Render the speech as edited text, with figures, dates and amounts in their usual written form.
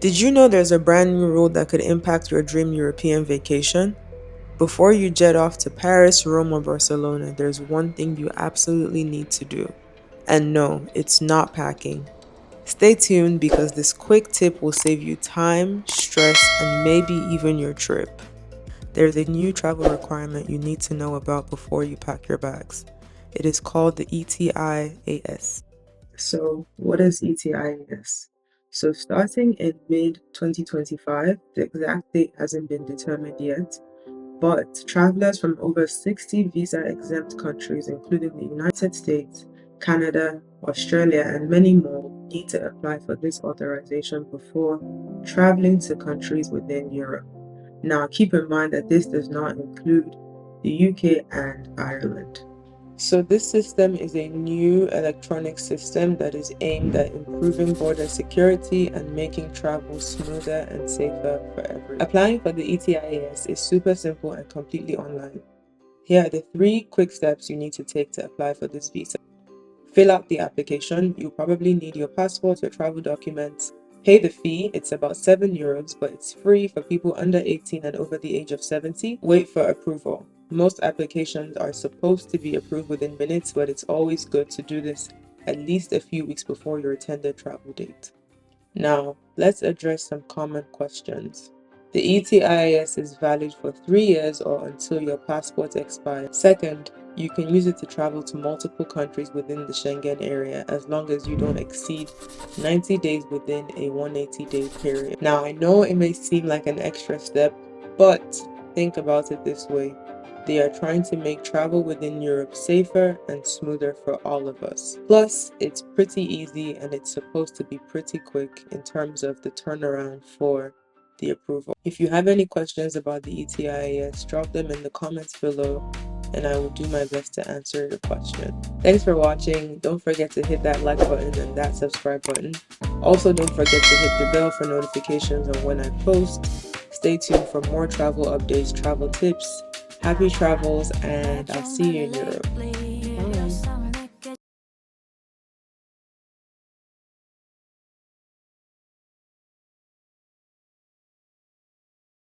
Did you know there's a brand new rule that could impact your dream European vacation? Before you jet off to Paris, Rome, or Barcelona, there's one thing you absolutely need to do. And no, it's not packing. Stay tuned because this quick tip will save you time, stress, and maybe even your trip. There's a new travel requirement you need to know about before you pack your bags. It is called the ETIAS. So, what is ETIAS? So, starting in mid 2025, the exact date hasn't been determined yet, but travelers from over 60 visa-exempt countries, including the United States, Canada, Australia, and many more, need to apply for this authorization before traveling to countries within Europe. Now, keep in mind that this does not include the UK and Ireland. So this system is a new electronic system that is aimed at improving border security and making travel smoother and safer for everyone. Applying for the ETIAS is super simple and completely online. Here are the 3 quick steps you need to take to apply for this visa. Fill out the application. You'll probably need your passport, your travel documents. Pay the fee. It's about €7, but it's free for people under 18 and over the age of 70. Wait for approval. Most applications are supposed to be approved within minutes, but it's always good to do this at least a few weeks before your intended travel date. Now, let's address some common questions. The ETIAS is valid for 3 years or until your passport expires. Second, you can use it to travel to multiple countries within the Schengen area as long as you don't exceed 90 days within a 180-day period. Now, I know it may seem like an extra step, but think about it this way. They are trying to make travel within Europe safer and smoother for all of us. Plus, it's pretty easy and it's supposed to be pretty quick in terms of the turnaround for the approval. If you have any questions about the ETIAS, drop them in the comments below and I will do my best to answer your question. Thanks for watching. Don't forget to hit that like button and that subscribe button. Also, don't forget to hit the bell for notifications on when I post. Stay tuned for more travel updates, travel tips. Happy travels, and I'll see you in Europe.